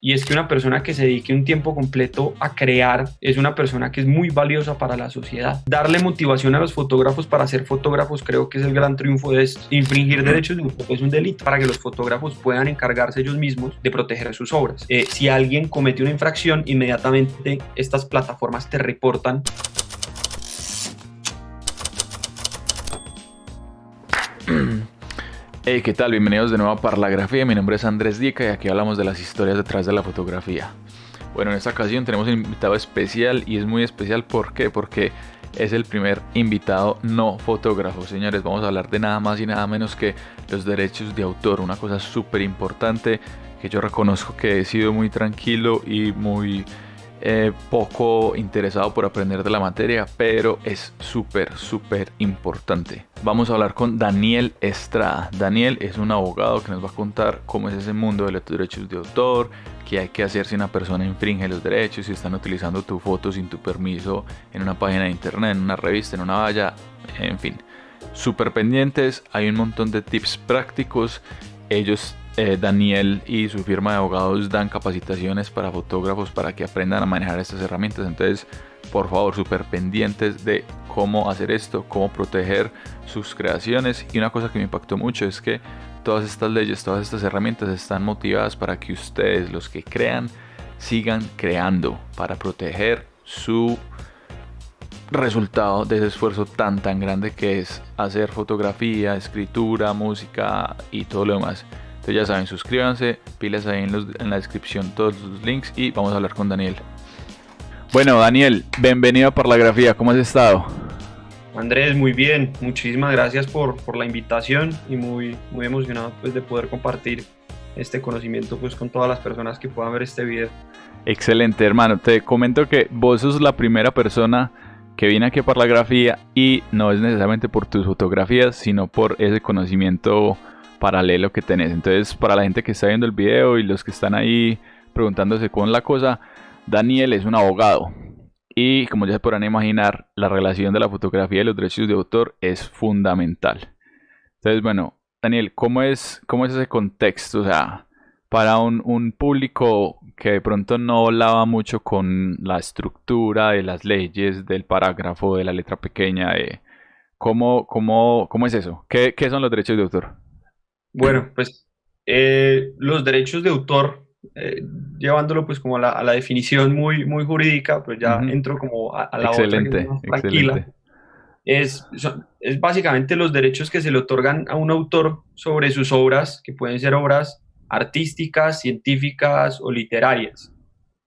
y es que una persona que se dedique un tiempo completo a crear es una persona que es muy valiosa para la sociedad. Darle motivación a los fotógrafos para ser fotógrafos creo que es el gran triunfo de esto. Infringir derechos de autor es un delito para que los fotógrafos puedan encargarse ellos mismos de proteger sus obras. Si alguien comete una infracción, inmediatamente estas plataformas te reportan. Hey, ¿qué tal? Bienvenidos de nuevo a Parlagrafía. Mi nombre es Andrés Dica y aquí hablamos de las historias detrás de la fotografía. Bueno, en esta ocasión tenemos un invitado especial y es muy especial. ¿Por qué? Porque es el primer invitado no fotógrafo. Señores, vamos a hablar de nada más y nada menos que los derechos de autor. Una cosa súper importante que yo reconozco que he sido muy tranquilo y muy poco interesado por aprender de la materia, pero es súper importante. Vamos a hablar con Daniel Estrada. Daniel es un abogado que nos va a contar cómo es ese mundo de los derechos de autor, qué hay que hacer si una persona infringe los derechos, si están utilizando tu foto sin tu permiso en una página de internet, en una revista, en una valla, en fin. Súper pendientes, hay un montón de tips prácticos. Daniel y su firma de abogados dan capacitaciones para fotógrafos para que aprendan a manejar estas herramientas. Entonces, por favor, súper pendientes de cómo hacer esto, cómo proteger sus creaciones. Y una cosa que me impactó mucho es que todas estas leyes, todas estas herramientas están motivadas para que ustedes, los que crean, sigan creando para proteger su resultado de ese esfuerzo tan grande que es hacer fotografía, escritura, música y todo lo demás. Entonces ya saben, suscríbanse, pilas ahí en la descripción todos los links y vamos a hablar con Daniel. Bueno, Daniel, bienvenido a Parlagrafía, ¿cómo has estado? Andrés, muy bien, muchísimas gracias por la invitación y muy emocionado pues de poder compartir este conocimiento pues con todas las personas que puedan ver este video. Excelente, hermano, te comento que vos sos la primera persona que viene aquí a Parlagrafía y no es necesariamente por tus fotografías, sino por ese conocimiento paralelo que tenés. Entonces, para la gente que está viendo el video y los que están ahí preguntándose cómo es la cosa, Daniel es un abogado y, como ya se podrán imaginar, la relación de la fotografía y los derechos de autor es fundamental. Entonces, bueno, Daniel, ¿cómo es ese contexto? O sea, para un público que de pronto no hablaba mucho con la estructura de las leyes, del parágrafo, de la letra pequeña, ¿cómo es eso? ¿Qué son los derechos de autor? Bueno, pues los derechos de autor, llevándolo pues como a la definición muy jurídica, pues ya Uh-huh. entro como a la otra que es Excelente, más tranquila. excelente. Es básicamente los derechos que se le otorgan a un autor sobre sus obras, que pueden ser obras artísticas, científicas o literarias.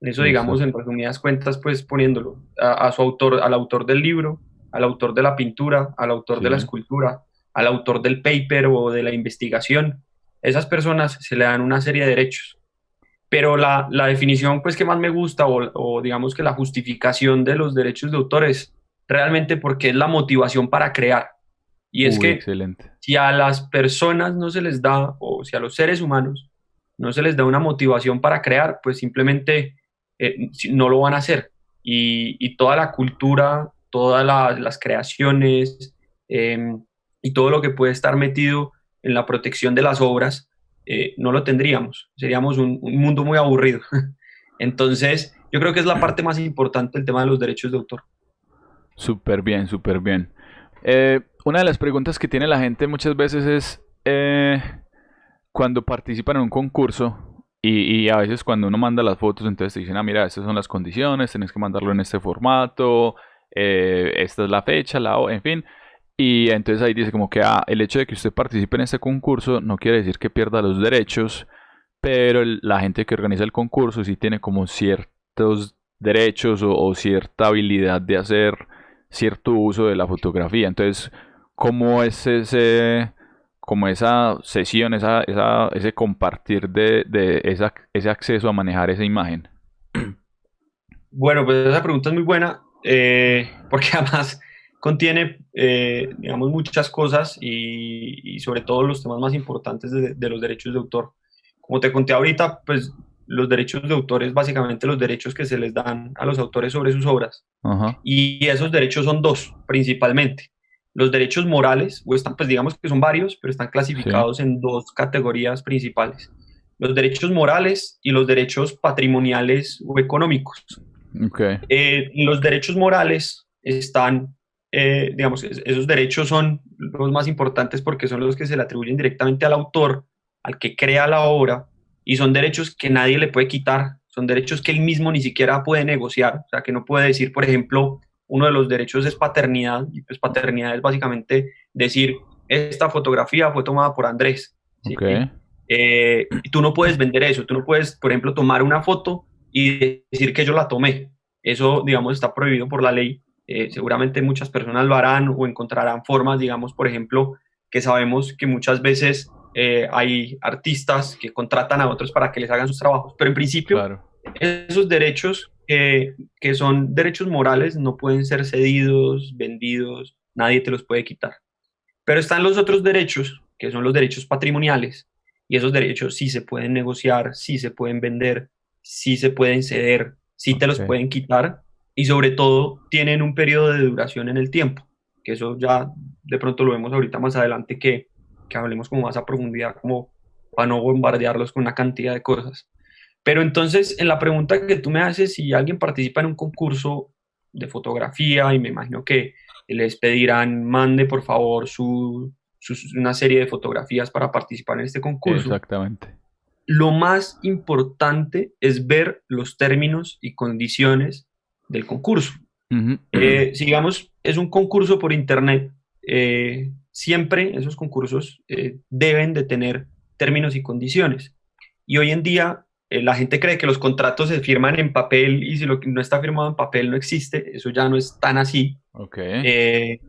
Eso, digamos, Listo. en resumidas cuentas, pues poniéndolo a su autor, al autor del libro, al autor de la pintura, al autor de la Sí. escultura, al autor del paper o de la investigación. Esas personas se le dan una serie de derechos. Pero la definición pues que más me gusta o digamos que la justificación de los derechos de autor es realmente porque es la motivación para crear. Y es Uy, que excelente. si a las personas no se les da, o si a los seres humanos no se les da una motivación para crear, pues simplemente no lo van a hacer. Y toda la cultura, las creaciones y todo lo que puede estar metido en la protección de las obras, no lo tendríamos. Seríamos un mundo muy aburrido. Entonces, yo creo que es la parte más importante del tema de los derechos de autor. Súper bien, súper bien. Una de las preguntas que tiene la gente muchas veces es cuando participan en un concurso y a veces cuando uno manda las fotos, entonces te dicen, mira, estas son las condiciones, tenés que mandarlo en este formato, esta es la fecha, en fin. Y entonces ahí dice como que el hecho de que usted participe en este concurso no quiere decir que pierda los derechos, pero la gente que organiza el concurso sí tiene como ciertos derechos o cierta habilidad de hacer cierto uso de la fotografía. Entonces, ¿cómo es como esa sesión, ese compartir ese acceso a manejar esa imagen? Bueno, pues esa pregunta es muy buena porque además contiene, digamos, muchas cosas y sobre todo los temas más importantes de los derechos de autor. Como te conté ahorita, pues los derechos de autor es básicamente los derechos que se les dan a los autores sobre sus obras. Ajá. Y esos derechos son dos, principalmente. Los derechos morales, o están, pues digamos que son varios, pero están Sí. clasificados en dos categorías principales. los derechos morales y los derechos patrimoniales o económicos. Ok, Los derechos morales están, digamos, esos derechos son los más importantes porque son los que se le atribuyen directamente al autor, al que crea la obra, y son derechos que nadie le puede quitar, son derechos que él mismo ni siquiera puede negociar, o sea, que no puede decir, por ejemplo, uno de los derechos es paternidad, y pues paternidad es básicamente decir, esta fotografía fue tomada por Andrés, ¿sí? ok. Y tú no puedes vender eso, tú no puedes, por ejemplo, tomar una foto y decir que yo la tomé. Eso, digamos, está prohibido por la ley. Seguramente muchas personas lo harán o encontrarán formas, digamos, por ejemplo, que sabemos que muchas veces hay artistas que contratan a otros para que les hagan sus trabajos, pero en principio Claro. esos derechos que son derechos morales no pueden ser cedidos, vendidos, nadie te los puede quitar. Pero están los otros derechos, que son los derechos patrimoniales, y esos derechos sí se pueden negociar, sí se pueden vender, sí se pueden ceder, sí te los Ok. pueden quitar, y sobre todo tienen un periodo de duración en el tiempo, que eso ya de pronto lo vemos ahorita más adelante que hablemos como más a profundidad, como para no bombardearlos con una cantidad de cosas. Pero entonces, en la pregunta que tú me haces, si alguien participa en un concurso de fotografía, y me imagino que les pedirán, mande por favor una serie de fotografías para participar en este concurso, Exactamente. lo más importante es ver los términos y condiciones del concurso. Ujú. Si digamos, es un concurso por internet, siempre esos concursos deben de tener términos y condiciones. Y hoy en día la gente cree que los contratos se firman en papel y si lo que no está firmado en papel no existe, eso ya no es tan así. Ok, Eh,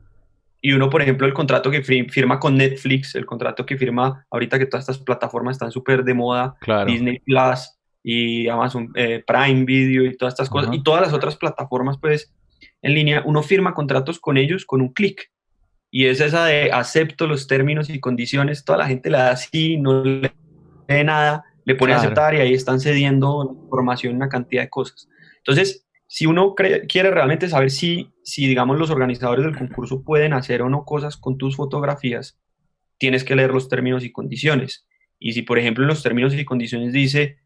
y uno, por ejemplo, el contrato que firma con Netflix, el contrato que firma ahorita que todas estas plataformas están súper de moda, claro. Disney Plus y Amazon Prime Video y todas estas cosas, y Ajá. todas las otras plataformas, pues, en línea, uno firma contratos con ellos con un clic. Y es esa de acepto los términos y condiciones, toda la gente le da así, no le lee nada, le pone a Claro. aceptar y ahí están cediendo información, una cantidad de cosas. Entonces, si uno quiere realmente saber si, digamos, los organizadores del concurso pueden hacer o no cosas con tus fotografías, tienes que leer los términos y condiciones. Y si, por ejemplo, en los términos y condiciones dice,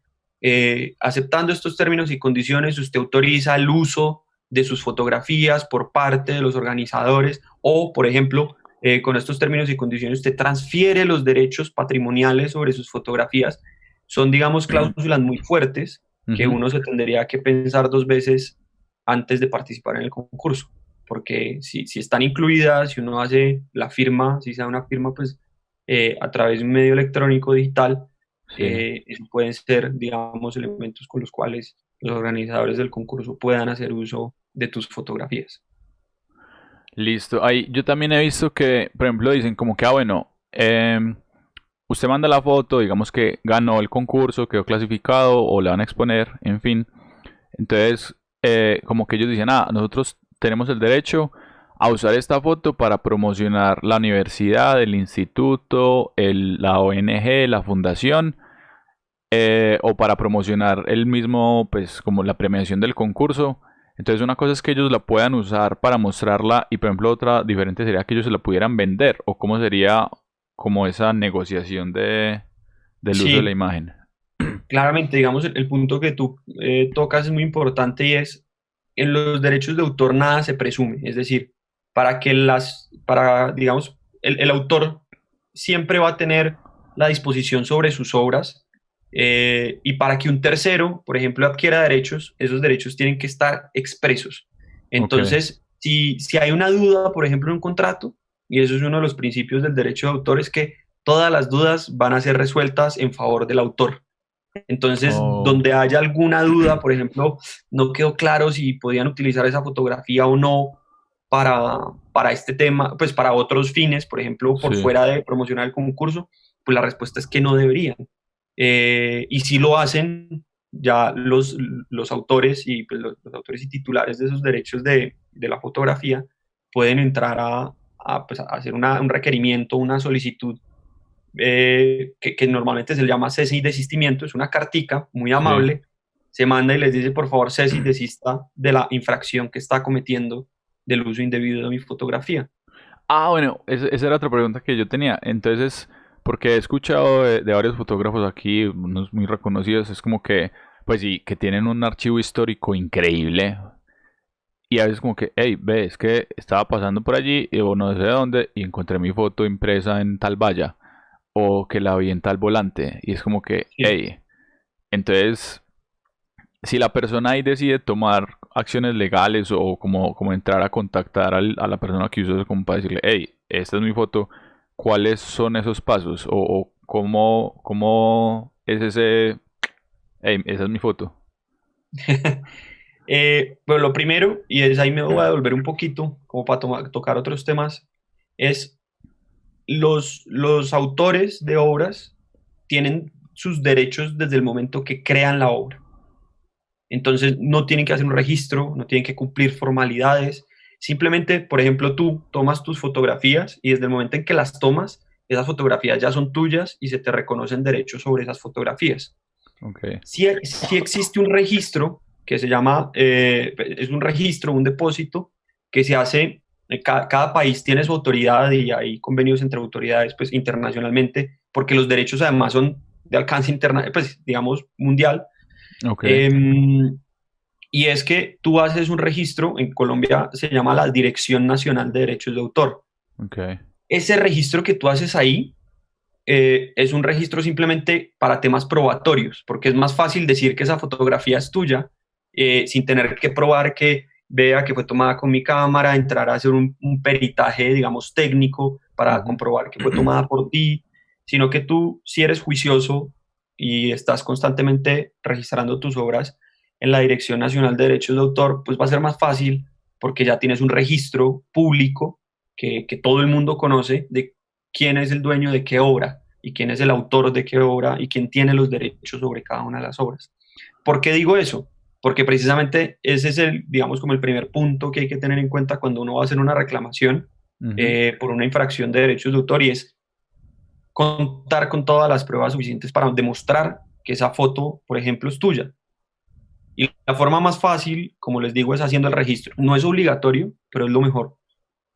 aceptando estos términos y condiciones, usted autoriza el uso de sus fotografías por parte de los organizadores o, por ejemplo, con estos términos y condiciones usted transfiere los derechos patrimoniales sobre sus fotografías. Son, digamos, cláusulas muy fuertes que Ujú. uno se tendría que pensar dos veces antes de participar en el concurso, porque si están incluidas, si uno hace la firma, si sea una firma, pues a través de un medio electrónico digital, Sí. eso pueden ser, digamos, elementos con los cuales los organizadores del concurso puedan hacer uso de tus fotografías. Listo. Ahí yo también he visto que, por ejemplo, dicen como que, bueno, usted manda la foto, digamos que ganó el concurso, quedó clasificado o la van a exponer, en fin. Entonces, como que ellos dicen, nosotros tenemos el derecho a usar esta foto para promocionar la universidad, el instituto, la ONG, la fundación, o para promocionar el mismo, pues como la premiación del concurso. Entonces una cosa es que ellos la puedan usar para mostrarla y por ejemplo otra diferente sería que ellos se la pudieran vender o cómo sería como esa negociación del uso de la Sí, imagen. claramente, digamos, el punto que tú tocas es muy importante y es, en los derechos de autor nada se presume, es decir, digamos, el autor siempre va a tener la disposición sobre sus obras y para que un tercero, por ejemplo, adquiera derechos, esos derechos tienen que estar expresos. Ok. Entonces, si hay una duda, por ejemplo, en un contrato, y eso es uno de los principios del derecho de autor, es que todas las dudas van a ser resueltas en favor del autor. Entonces, Oh, donde haya alguna duda, por ejemplo, no quedó claro si podían utilizar esa fotografía o no para este tema, pues para otros fines, por ejemplo, por sí. fuera de promocionar el concurso, pues la respuesta es que no deberían. Y si lo hacen, ya los autores y pues, los autores y titulares de esos derechos de la fotografía pueden entrar pues, a hacer un requerimiento, una solicitud que normalmente se le llama cese y desistimiento, es una cartica muy Sí. amable, se manda y les dice, por favor, cese y desista de la infracción que está cometiendo del uso indebido de mi fotografía. Bueno, esa era otra pregunta que yo tenía. Entonces, Porque he escuchado de varios fotógrafos aquí, unos muy reconocidos, es como que, pues sí, que tienen un archivo histórico increíble. Y a veces como que, hey, ve, es que estaba pasando por allí o no sé dónde y encontré mi foto impresa en tal valla o que la vi en tal volante. Y es como que, Sí. hey, entonces, si la persona ahí decide tomar acciones legales o como entrar a contactar a la persona que usó eso como para decirle, hey, esta es mi foto, ¿cuáles son esos pasos? O cómo es ese, hey, esa es mi foto. Pero lo primero, y es ahí me voy a devolver un poquito, como para tocar otros temas, es los autores de obras tienen sus derechos desde el momento que crean la obra. Entonces no tienen que hacer un registro, no tienen que cumplir formalidades. Simplemente, por ejemplo, tú tomas tus fotografías y desde el momento en que las tomas, esas fotografías ya son tuyas y se te reconocen derechos sobre esas fotografías. Ok, Si existe un registro que se llama, es un registro, un depósito que se hace, cada país tiene su autoridad y hay convenios entre autoridades pues, internacionalmente, porque los derechos además son de alcance interna, pues, digamos, mundial. ok, Em, y es que tú haces un registro, en Colombia se llama la Dirección Nacional de Derechos de Autor. ok. Ese registro que tú haces ahí es un registro simplemente para temas probatorios, porque es más fácil decir que esa fotografía es tuya sin tener que probar que vea que fue tomada con mi cámara, entrar a hacer un peritaje, digamos, técnico para Ujú. comprobar que fue tomada por ti, sino que tú, si eres juicioso y estás constantemente registrando tus obras en la Dirección Nacional de Derechos de Autor, pues va a ser más fácil porque ya tienes un registro público que todo el mundo conoce de quién es el dueño de qué obra y quién es el autor de qué obra y quién tiene los derechos sobre cada una de las obras. ¿Por qué digo eso? Porque precisamente ese es el, digamos, como el primer punto que hay que tener en cuenta cuando uno va a hacer una reclamación Ujú. por una infracción de derechos de autor y es contar con todas las pruebas suficientes para demostrar que esa foto, por ejemplo, es tuya. Y la forma más fácil, como les digo, es haciendo el registro. No es obligatorio, pero es lo mejor.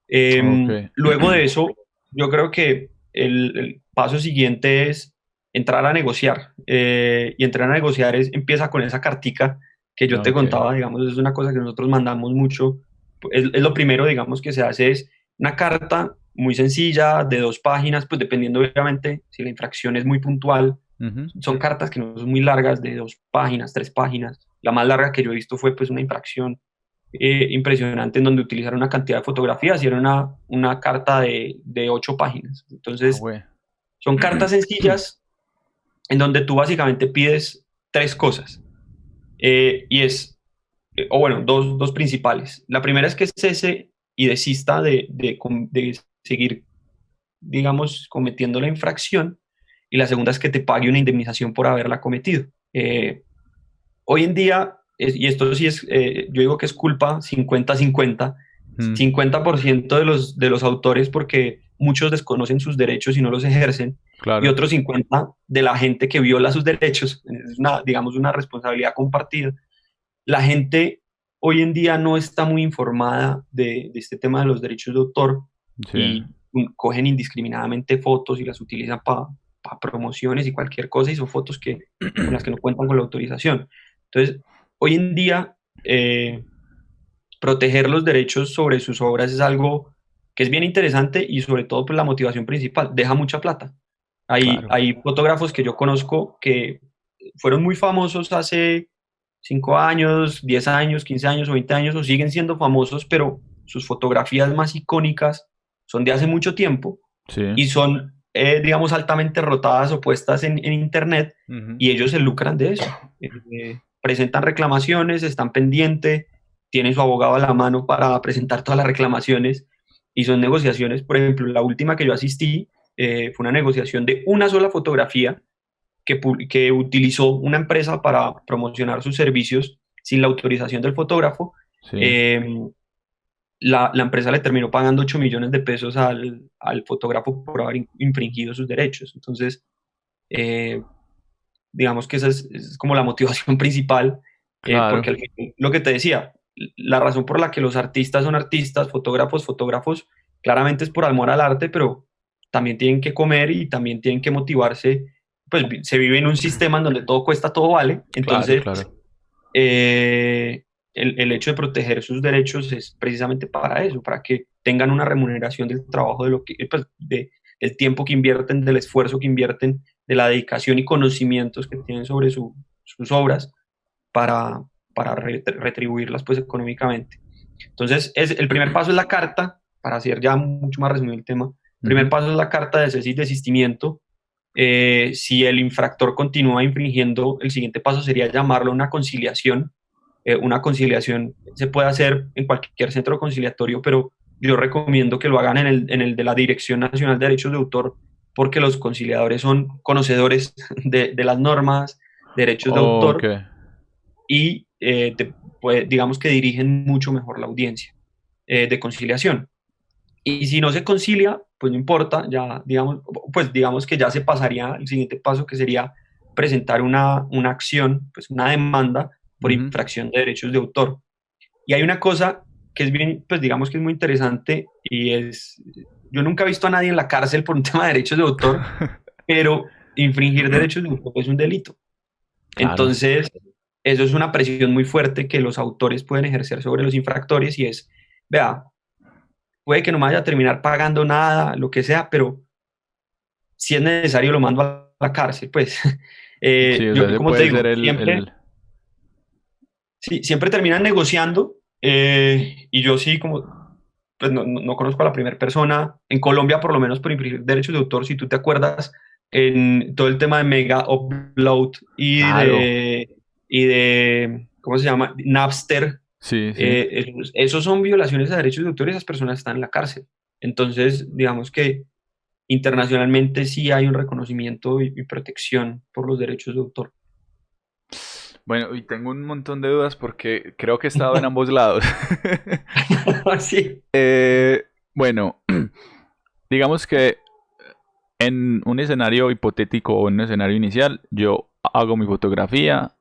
Ok. Luego de eso, yo creo que el paso siguiente es entrar a negociar. Y entrar a negociar empieza con esa cartica que yo te Ok. contaba, digamos, es una cosa que nosotros mandamos mucho. Es lo primero, digamos, que se hace es una carta muy sencilla de 2 páginas, pues dependiendo obviamente si la infracción es muy puntual. Ujú. Son cartas que no son muy largas, de 2 páginas, 3 páginas. La más larga que yo he visto fue pues una infracción impresionante en donde utilizaron una cantidad de fotografías y era una carta de 8 páginas. Ah, Entonces, güey. son cartas sencillas en donde tú básicamente pides 3 cosas. Y es, o bueno, dos principales. La primera es que cese y desista de seguir, digamos, cometiendo la infracción. Y la segunda es que te pague una indemnización por haberla cometido. Hoy en día, y esto sí es, yo digo que es culpa 50-50, Mm, 50% de los autores porque muchos desconocen sus derechos y no los ejercen, y claro. otros 50 de la gente que viola sus derechos, es una, digamos, una responsabilidad compartida. La gente hoy en día no está muy informada de este tema de los derechos de autor Sí. y cogen indiscriminadamente fotos y las utilizan para promociones y cualquier cosa y son fotos con las que no cuentan con la autorización. Entonces, hoy en día, proteger los derechos sobre sus obras es algo que es bien interesante y sobre todo pues, la motivación principal, deja mucha plata. Hay, Claro. hay fotógrafos que yo conozco que fueron muy famosos hace 5 años, 10 años, 15 años o 20 años o siguen siendo famosos, pero sus fotografías más icónicas son de hace mucho tiempo Sí. y son, digamos, altamente rotadas o puestas en Internet Ujú. y ellos se lucran de eso. Presentan reclamaciones, están pendientes, tienen su abogado a la mano para presentar todas las reclamaciones y son negociaciones. Por ejemplo, la última que yo asistí fue una negociación de una sola fotografía que utilizó una empresa para promocionar sus servicios sin la autorización del fotógrafo. Sí. Eh, la empresa le terminó pagando 8 millones de pesos al fotógrafo por haber infringido sus derechos. Entonces, eh, digamos que esa es como la motivación principal, porque Claro. al final, lo que te decía, la razón por la que los artistas son artistas, fotógrafos, claramente es por amor al arte, pero también tienen que comer y también tienen que motivarse. Pues se vive en un sistema en donde todo cuesta, todo vale. Claro, Entonces, claro. el hecho de proteger sus derechos es precisamente para eso, para que tengan una remuneración del trabajo, de lo que, pues, del tiempo que invierten, del esfuerzo que invierten, de la dedicación y conocimientos que tienen sobre sus obras para, para retribuirlas pues económicamente. Entonces, el primer paso es la carta, para hacer ya mucho más resumido el tema. El primer Ujú. paso es la carta de cese y desistimiento. Si el infractor continúa infringiendo, el siguiente paso sería llamarlo a una conciliación. Una conciliación se puede hacer en cualquier centro conciliatorio, pero yo recomiendo que lo hagan en el de la Dirección Nacional de Derechos de Autor, porque los conciliadores son conocedores de las normas, derechos de Ok. autor y digamos que dirigen mucho mejor la audiencia de conciliación. Y si no se concilia, pues no importa, ya digamos, pues digamos que ya se pasaría al siguiente paso, que sería presentar una acción, pues una demanda por Ujú. infracción de derechos de autor. Y hay una cosa que es bien, pues digamos que es muy interesante y es, yo nunca he visto a nadie en la cárcel por un tema de derechos de autor, pero infringir derechos de autor es un delito. Claro. Entonces, eso es una presión muy fuerte que los autores pueden ejercer sobre los infractores y es, vea, puede que no me vaya a terminar pagando nada, lo que sea, pero si es necesario lo mando a la cárcel, pues. Sí, o sea, Yo, ese como te puede ser digo, siempre, el... sí, siempre terminan negociando y yo sí, como, pues no conozco a la primera persona, en Colombia por lo menos por infringir derechos de autor, si tú te acuerdas, en todo el tema de Mega Upload Claro. y de ¿cómo se llama? Napster, Sí, sí. esos son violaciones a derechos de autor y esas personas están en la cárcel. Entonces, digamos que internacionalmente sí hay un reconocimiento y protección por los derechos de autor. Bueno, y tengo un montón de dudas porque creo que he estado en ambos lados. Sí. Bueno, digamos que en un escenario hipotético o en un escenario inicial, yo hago mi fotografía.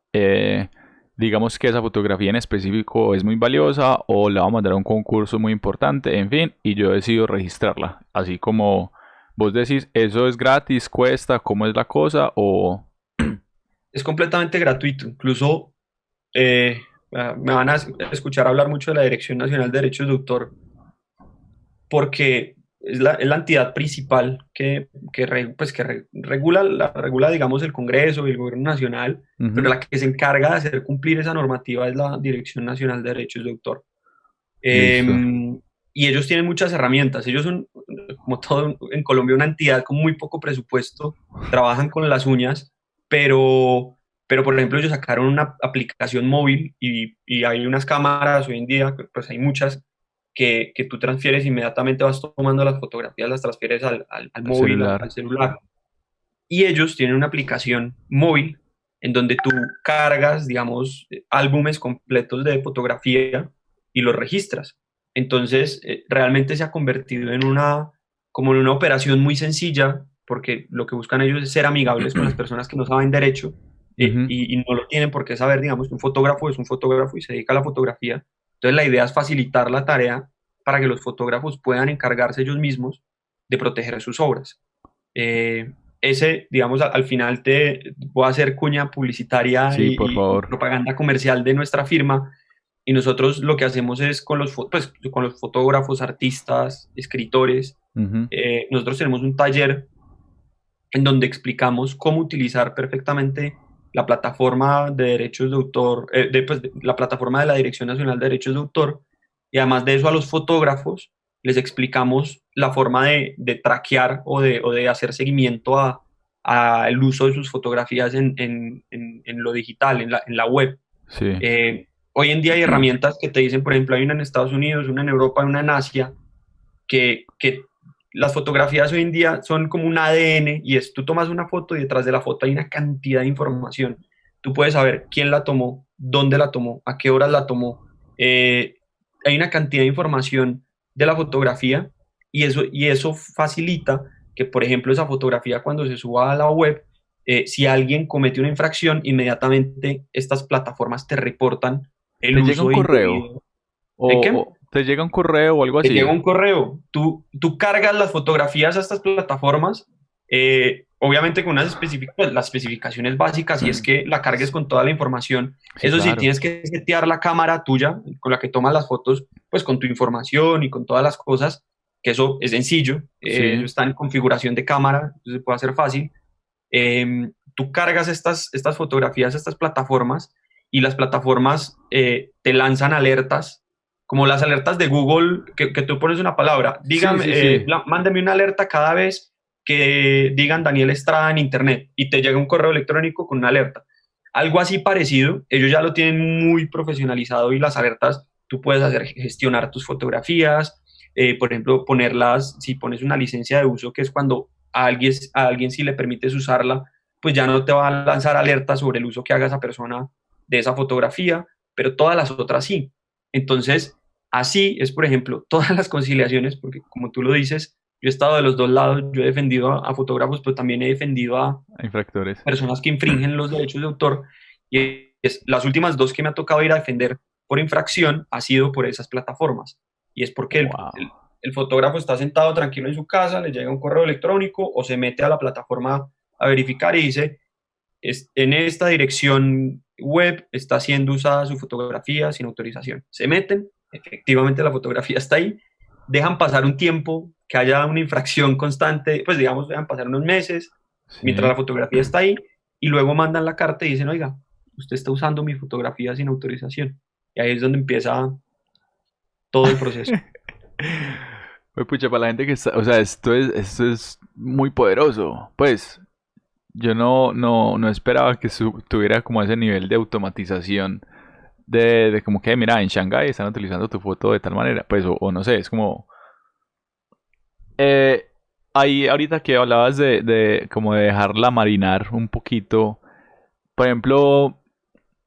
Digamos que esa fotografía en específico es muy valiosa o la va a mandar a un concurso muy importante, en fin, y yo decido registrarla. Así como vos decís, ¿eso es gratis, cuesta, cómo es la cosa? O... Es completamente gratuito. Incluso me van a escuchar hablar mucho de la Dirección Nacional de Derechos de Autor porque es la entidad principal que regula, regula, digamos, el Congreso y el Gobierno Nacional, pero Ujú. la que se encarga de hacer cumplir esa normativa es la Dirección Nacional de Derechos de Autor. Listo. Y ellos tienen muchas herramientas. Ellos son, como todo en Colombia, una entidad con muy poco presupuesto, trabajan con las uñas, pero por ejemplo, ellos sacaron una aplicación móvil y hay unas cámaras hoy en día, pues hay muchas, que tú transfieres inmediatamente, vas tomando las fotografías, las transfieres al El móvil, al celular. celular. Y ellos tienen una aplicación móvil en donde tú cargas, digamos, álbumes completos de fotografía y los registras. Entonces, realmente se ha convertido como en una operación muy sencilla, porque lo que buscan ellos es ser amigables con las personas que no saben derecho Ujú. y no lo tienen por qué saber, digamos, que un fotógrafo es un fotógrafo y se dedica a la fotografía. Entonces, la idea es facilitar la tarea para que los fotógrafos puedan encargarse ellos mismos de proteger sus obras. Eh, ese, digamos, al final te voy a hacer cuña publicitaria Sí, por y favor. propaganda comercial de nuestra firma. Y nosotros lo que hacemos es pues, con los fotógrafos, artistas, escritores, Ujú. nosotros tenemos un taller en donde explicamos cómo utilizar perfectamente la plataforma de derechos de autor, pues, la plataforma de la Dirección Nacional de Derechos de Autor, y además de eso a los fotógrafos les explicamos la forma de traquear o de hacer seguimiento a el uso de sus fotografías en lo digital, en la web. Sí. Hoy en día hay herramientas que te dicen, por ejemplo, hay una en Estados Unidos, una en Europa, una en Asia, que las fotografías hoy en día son como un ADN y es, tú tomas una foto y detrás de la foto hay una cantidad de información. Tú puedes saber quién la tomó, dónde la tomó, a qué horas la tomó. Eh, Hay una cantidad de información de la fotografía y eso facilita que, por ejemplo, esa fotografía cuando se suba a la web, si alguien comete una infracción, inmediatamente estas plataformas te reportan el ¿Te llega un uso correo? indebido. ¿De qué? ¿Te llega un correo o algo te llega así? un correo, tú cargas las fotografías a estas plataformas, obviamente con pues, las especificaciones básicas, y es que la cargues con toda la información. Sí, Eso sí, claro. tienes que setear la cámara tuya con la que tomas las fotos, pues con tu información y con todas las cosas, que eso es sencillo, eso Sí. está en configuración de cámara, entonces puede hacer fácil. Tú cargas estas fotografías a estas plataformas, y las plataformas te lanzan alertas, como las alertas de Google, que tú pones una palabra, Sí, dígame, sí, sí. mándame una alerta cada vez que digan Daniel Estrada en internet, y te llega un correo electrónico con una alerta. Algo así parecido, ellos ya lo tienen muy profesionalizado, y las alertas tú puedes hacer gestionar tus fotografías, por ejemplo, ponerlas, si pones una licencia de uso, que es cuando a alguien si le permites usarla, pues ya no te va a lanzar alertas sobre el uso que haga esa persona de esa fotografía, pero todas las otras sí. Entonces, así es, por ejemplo, todas las conciliaciones, porque como tú lo dices, yo he estado de los dos lados, yo he defendido a fotógrafos, pero también he defendido a Infractores. personas que infringen los derechos de autor, y las últimas dos que me ha tocado ir a defender por infracción ha sido por esas plataformas. Y es porque Wow. el fotógrafo está sentado tranquilo en su casa, le llega un correo electrónico o se mete a la plataforma a verificar y dice, en esta dirección web está siendo usada su fotografía sin autorización. Se meten, efectivamente la fotografía está ahí, dejan pasar un tiempo, que haya una infracción constante, pues digamos, dejan pasar unos meses mientras Sí. la fotografía está ahí, y luego mandan la carta y dicen, oiga, usted está usando mi fotografía sin autorización. Y ahí es donde empieza todo el proceso. Pues pucha, para la gente que está, o sea, esto es muy poderoso. Pues yo no esperaba que tuviera como ese nivel de automatización de como que, mira, en Shanghái están utilizando tu foto de tal manera. Pues, o no sé, es como... eh, ahí ahorita que hablabas de como de dejarla marinar un poquito, por ejemplo,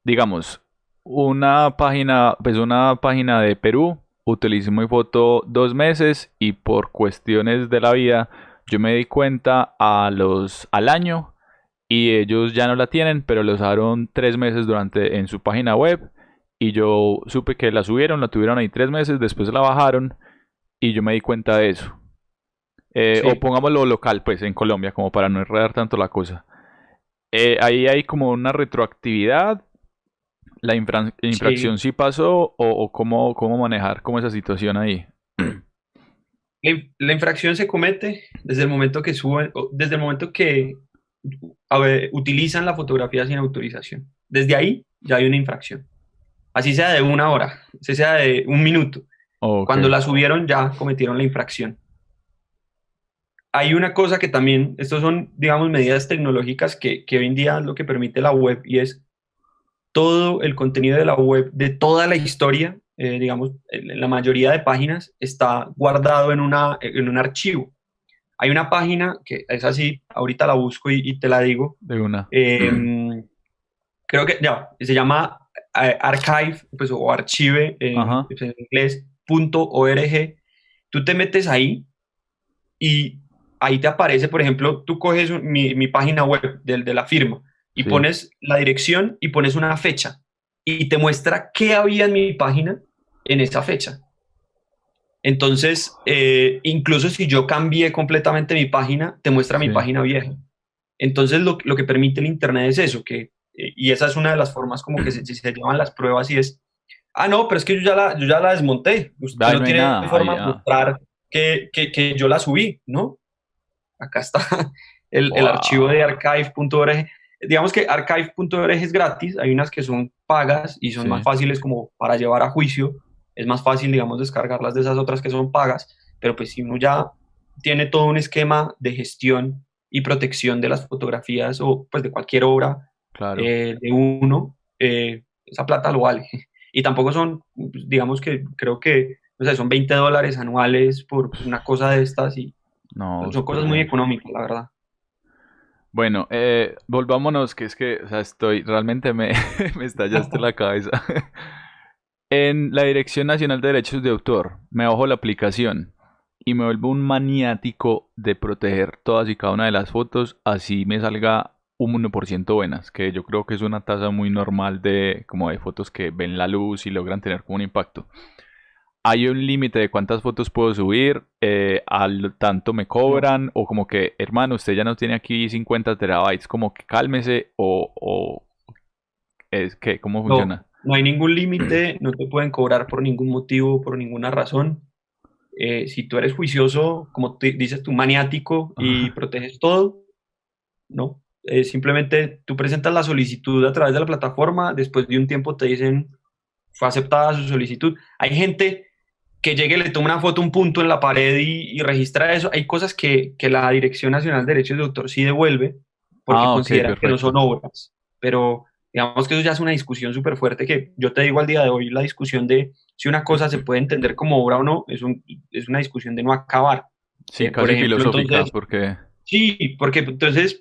digamos, una página de Perú utilicé mi foto 2 meses y por cuestiones de la vida yo me di cuenta al año y ellos ya no la tienen, pero la usaron 3 meses en su página web y yo supe que la subieron, la tuvieron ahí 3 meses, después la bajaron y yo me di cuenta de eso. O Sí, pongámoslo local, pues en Colombia, como para no enredar tanto la cosa. Ahí hay como una retroactividad. ¿La infracción sí. sí pasó o cómo manejar como esa situación ahí? La infracción se comete desde el momento que suben, desde el momento que utilizan la fotografía sin autorización. Desde ahí ya hay una infracción. Así sea de una hora, así sea de un minuto. Ok, Cuando la subieron ya cometieron la infracción. Hay una cosa que también, estos son, digamos, medidas tecnológicas que hoy en día es lo que permite la web, y es todo el contenido de la web, de toda la historia, digamos, en la mayoría de páginas está guardado en un archivo. Hay una página que es así, ahorita la busco y te la digo. de una. eh, Creo que ya, se llama archive, pues, o archive Ajá, en inglés, .org. Tú te metes ahí y ahí te aparece, por ejemplo, tú coges mi página web de la firma y sí, pones la dirección y pones una fecha, y te muestra qué había en mi página en esa fecha. Entonces, incluso si yo cambié completamente mi página, te muestra mi sí. página vieja. Entonces, lo que permite el Internet es eso, y esa es una de las formas como que se llevan las pruebas, y es, no, pero es que yo ya la desmonté. Usted Ahí no no hay tiene nada, ahí forma de ya. mostrar que yo la subí, ¿no? Acá está el archivo de Wow. archive.org. Digamos que archive.org es gratis, hay unas que son pagas y son más Sí, fáciles como para llevar a juicio. Es más fácil, digamos, descargarlas de esas otras que son pagas, pero pues si uno ya tiene todo un esquema de gestión y protección de las fotografías, o pues de cualquier obra claro. de uno, esa plata lo vale. Y tampoco son, pues, digamos que creo que, o sea, son $20 anuales por una cosa de estas, y No, son súper cosas muy bien. económicas, la verdad. Bueno, volvámonos, que es que, o sea, realmente me estallaste la cabeza. En la Dirección Nacional de Derechos de Autor, me bajo la aplicación y me vuelvo un maniático de proteger todas y cada una de las fotos, así me salga un 1% buenas, que yo creo que es una tasa muy normal de como de fotos que ven la luz y logran tener como un impacto. ¿hay un límite de cuántas fotos puedo subir? ¿Al tanto me No, cobran? O como que, hermano, usted ya no tiene aquí 50 terabytes, como que cálmese, o es que, ¿cómo no, funciona? no hay ningún límite, no te pueden cobrar por ningún motivo, por ninguna razón. Si tú eres juicioso, como dices tú, maniático y proteges todo, no. Simplemente tú presentas la solicitud a través de la plataforma, después de un tiempo te dicen, fue aceptada su solicitud. Hay gente que llegue, le toma una foto, un punto en la pared y registra eso. Hay cosas que la Dirección Nacional de Derechos de Autor sí devuelve porque Ah, ok, consideran que no son perfecto. obras. Pero digamos que eso ya es una discusión súper fuerte que yo te digo al día de hoy, la discusión de si una cosa se puede entender como obra o no, es una discusión de no acabar. Sí, Por casi ejemplo, filosófica, entonces, porque... sí, porque entonces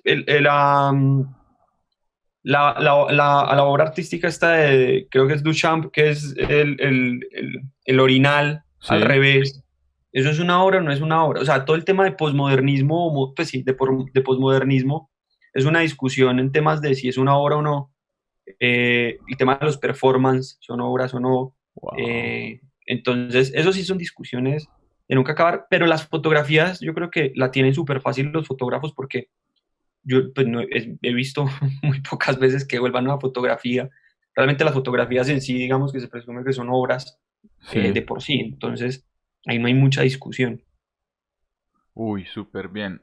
a la obra artística esta de, creo que es Duchamp, que es el orinal al Sí, revés. ¿Eso es una obra o no es una obra? O sea, todo el tema de posmodernismo, pues sí, de posmodernismo, es una discusión en temas de si es una obra o no. El tema de los performance, son obras o no. wow. Entonces, eso sí son discusiones de nunca acabar, pero las fotografías yo creo que la tienen súper fácil los fotógrafos porque yo pues, no, he visto muy pocas veces que vuelvan una fotografía. Realmente las fotografías en sí, digamos que se presume que son obras Sí. de por sí, entonces ahí no hay mucha discusión. Uy, súper bien.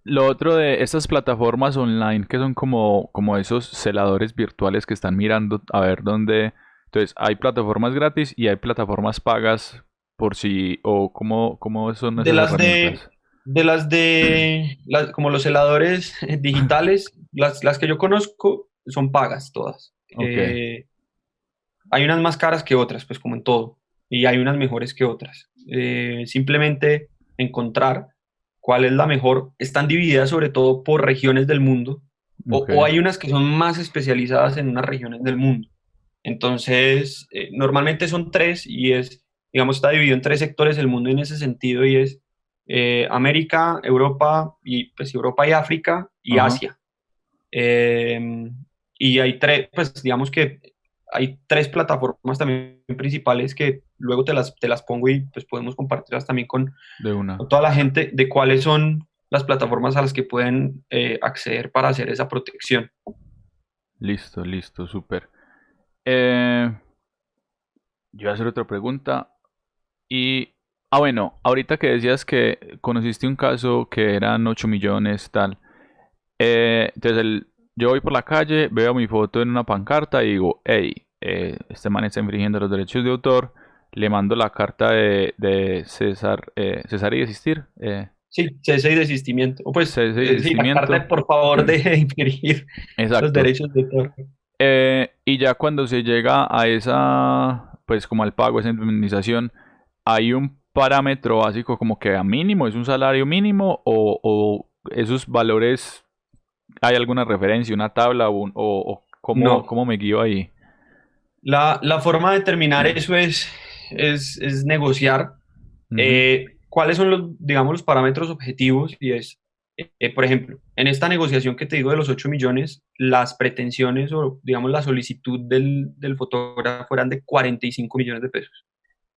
Lo otro de estas plataformas online que son como esos celadores virtuales que están mirando a ver dónde. Entonces, hay plataformas gratis y hay plataformas pagas por si. O cómo son De esas las de, herramientas. como los heladores digitales, las que yo conozco son pagas todas. Ok, Hay unas más caras que otras, pues como en todo, y hay unas mejores que otras. Simplemente encontrar cuál es la mejor. Están divididas sobre todo por regiones del mundo, ok, o hay unas que son más especializadas en unas regiones del mundo. Entonces, normalmente son tres y digamos, está dividido en tres sectores el mundo en ese sentido y es América, Europa pues Europa y África y ajá. Asia. Eh, y hay tres, pues digamos que hay tres plataformas también principales que luego te las pongo y pues podemos compartirlas también De una. con toda la gente de cuáles son las plataformas a las que pueden acceder para hacer esa protección. Listo, listo, súper. Eh, yo voy a hacer otra pregunta. Y. Ah, bueno, ahorita que decías que conociste un caso que eran 8 millones, tal. Entonces yo voy por la calle, veo mi foto en una pancarta y digo, hey, este man está infringiendo los derechos de autor. Le mando la carta de César, César y desistir. Sí, cese y desistimiento. O pues, Cese y sí, la carta de desistimiento. por favor de infringir los Exacto. derechos de autor. Y ya cuando se llega a esa, pues como al pago, esa indemnización, hay un parámetro básico como que a mínimo, es un salario mínimo o esos valores, hay alguna referencia, una tabla o cómo, No. cómo me guío ahí. La forma de determinar eso es negociar Ujú. cuáles son digamos, los parámetros objetivos y por ejemplo, en esta negociación que te digo de los 8 millones, las pretensiones o, digamos, la solicitud del fotógrafo eran de 45 millones de pesos.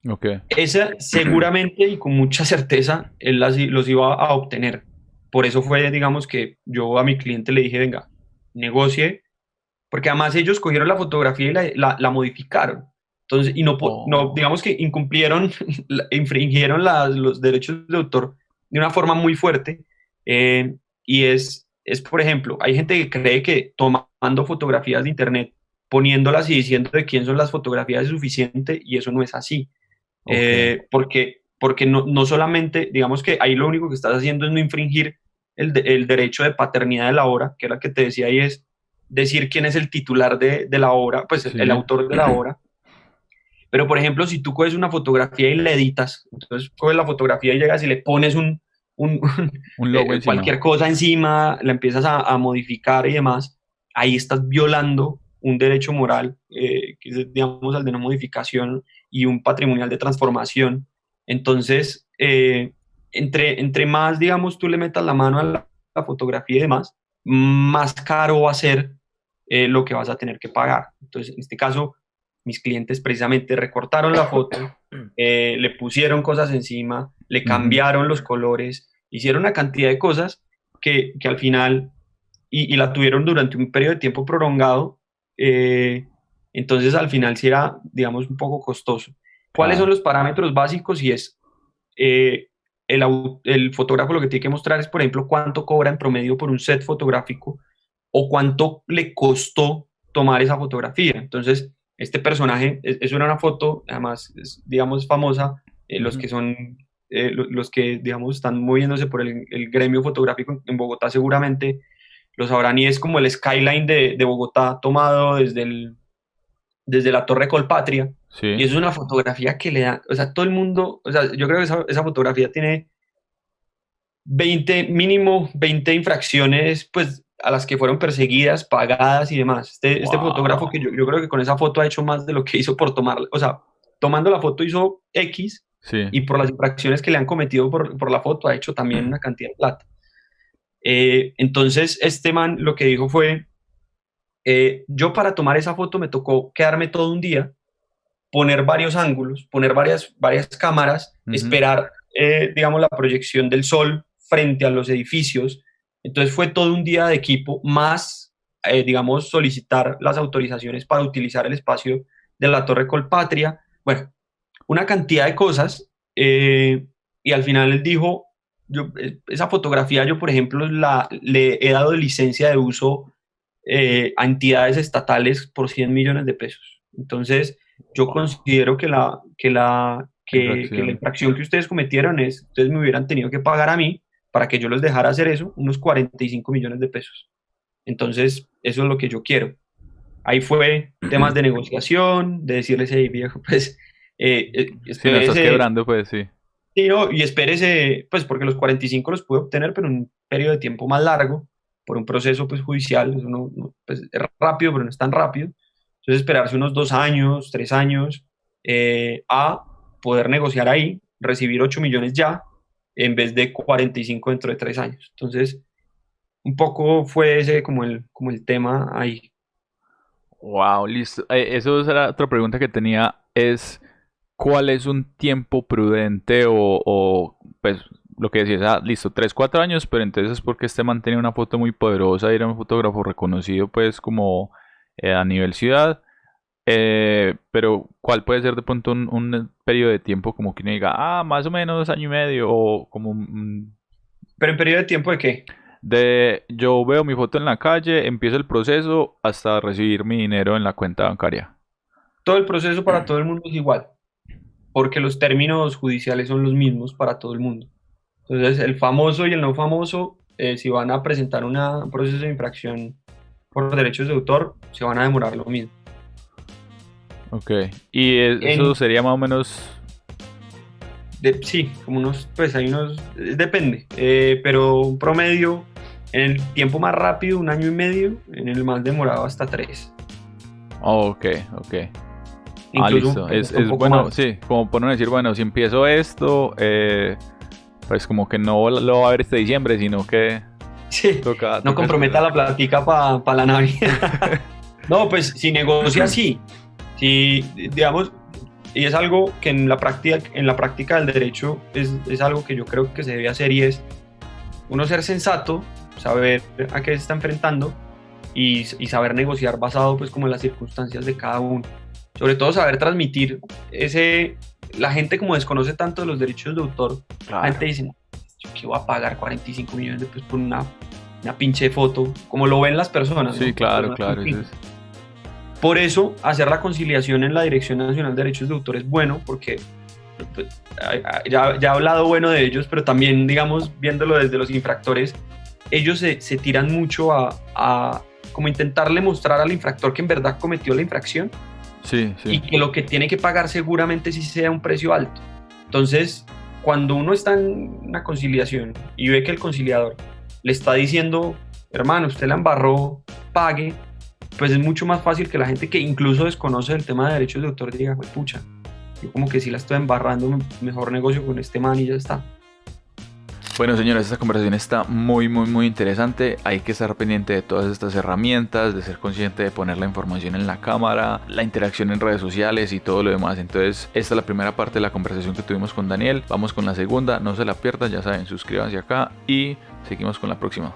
Ok. Esa seguramente y con mucha certeza él los iba a obtener. Por eso fue, digamos, que yo a mi cliente le dije, venga, negocie, porque además ellos cogieron la fotografía y la modificaron. Entonces, y no, Oh, digamos que incumplieron, infringieron los derechos de autor de una forma muy fuerte. Y por ejemplo, hay gente que cree que tomando fotografías de internet, poniéndolas y diciendo de quién son las fotografías es suficiente, y eso no es así. ok. Porque no solamente, digamos que ahí lo único que estás haciendo es no infringir el derecho de paternidad de la obra, que era la que te decía, y es decir quién es el titular de la obra, pues el Sí. autor de la obra. Pero, por ejemplo, si tú coges una fotografía y la editas, entonces coges la fotografía y llegas y le pones un Un logo cualquier encima. cosa encima, la empiezas a modificar y demás, ahí estás violando un derecho moral, que es, digamos, al de no modificación y un patrimonial de transformación. Entonces, entre más, digamos, tú le metas la mano a la fotografía y demás, más caro va a ser lo que vas a tener que pagar. Entonces, en este caso, mis clientes precisamente recortaron la foto, le pusieron cosas encima, le cambiaron los colores, hicieron una cantidad de cosas que al final, y la tuvieron durante un periodo de tiempo prolongado, entonces al final sí era, digamos, un poco costoso. ¿Cuáles son los parámetros básicos? Y es, el fotógrafo lo que tiene que mostrar es, por ejemplo, cuánto cobra en promedio por un set fotográfico o cuánto le costó tomar esa fotografía. Entonces, este personaje, eso era una foto, además, es, digamos, famosa, los que son, los que, digamos, están moviéndose por el gremio fotográfico en Bogotá seguramente lo sabrán, y es como el skyline de Bogotá tomado desde la Torre Colpatria. Sí. Y es una fotografía que le da, o sea, todo el mundo, o sea, yo creo que esa fotografía tiene 20, mínimo 20 infracciones, pues, a las que fueron perseguidas, pagadas y demás. Este fotógrafo, que yo creo que con esa foto ha hecho más de lo que hizo por tomarla, o sea, tomando la foto hizo X, sí. Y por las infracciones que le han cometido por la foto ha hecho también una cantidad de plata. Entonces, este man lo que dijo fue, yo para tomar esa foto me tocó quedarme todo un día, poner varios ángulos, poner varias cámaras, esperar, digamos, la proyección del sol frente a los edificios. Entonces fue todo un día de equipo, más, digamos, solicitar las autorizaciones para utilizar el espacio de la Torre Colpatria. Bueno, una cantidad de cosas. Y al final él dijo, esa fotografía yo, por ejemplo, le he dado licencia de uso a entidades estatales por 100 millones de pesos. Entonces, yo considero que la infracción que ustedes cometieron es, ustedes me hubieran tenido que pagar a mí para que yo les dejara hacer eso, unos 45 millones de pesos. Entonces, eso es lo que yo quiero. Ahí fue temas de negociación, de decirles, hey, viejo, pues, si no estás quebrando, pues sí. Sí, no, y espérese, pues, porque los 45 los pude obtener, pero en un periodo de tiempo más largo, por un proceso, pues, judicial. Eso pues, es rápido, pero no es tan rápido. Entonces, esperarse unos 2 años, 3 años, a poder negociar ahí, recibir 8 millones ya, en vez de 45 dentro de 3 años. Entonces, un poco fue ese como el tema ahí. Wow, listo. Eso era otra pregunta que tenía, es ¿cuál es un tiempo prudente o pues lo que decías, listo, 3, 4 años, pero entonces es porque este man tenía una foto muy poderosa y era un fotógrafo reconocido pues como a nivel ciudad, pero ¿cuál puede ser de pronto un periodo de tiempo como que uno diga, más o menos año y medio o como... ¿Pero en periodo de tiempo de qué? Yo veo mi foto en la calle, empiezo el proceso hasta recibir mi dinero en la cuenta bancaria. Todo el proceso para todo el mundo es igual, porque los términos judiciales son los mismos para todo el mundo. Entonces, el famoso y el no famoso, si van a presentar un proceso de infracción por derechos de autor, se van a demorar lo mismo. Ok, y eso sería más o menos... Sí, como unos, pues hay unos, depende, pero un promedio, en el tiempo más rápido, 1 año y medio, en el más demorado hasta 3. Ok. Incluso listo. Es bueno, más. Sí, como por no decir, bueno, si empiezo esto, pues como que no lo va a ver este diciembre, sino que sí, no comprometa la plática para la Navidad. No, pues si negocia así, si digamos, y es algo que en la práctica del derecho es algo que yo creo que se debe hacer, y es uno ser sensato, saber a qué se está enfrentando y saber negociar basado pues como en las circunstancias de cada uno. Sobre todo saber transmitir la gente como desconoce tanto de los derechos de autor, claro. La gente dice, yo qué voy a pagar 45 millones de pesos por una pinche foto, como lo ven las personas. Sí, ¿no? Claro. Por eso, hacer la conciliación en la Dirección Nacional de Derechos de Autor es bueno, porque pues, ya he hablado bueno de ellos, pero también, digamos, viéndolo desde los infractores, ellos se tiran mucho a como intentarle mostrar al infractor que en verdad cometió la infracción. Sí. Y que lo que tiene que pagar seguramente sí sea un precio alto. Entonces, cuando uno está en una conciliación y ve que el conciliador le está diciendo, hermano, usted la embarró, pague, pues es mucho más fácil que la gente que incluso desconoce el tema de derechos de autor diga, pues pucha, yo como que sí la estoy embarrando, mejor negocio con este man y ya está. Bueno, señores, esta conversación está muy interesante. Hay que estar pendiente de todas estas herramientas, de ser consciente de poner la información en la cámara, la interacción en redes sociales y todo lo demás. Entonces, esta es la primera parte de la conversación que tuvimos con Daniel. Vamos con la segunda, no se la pierdan, ya saben, suscríbanse acá y seguimos con la próxima.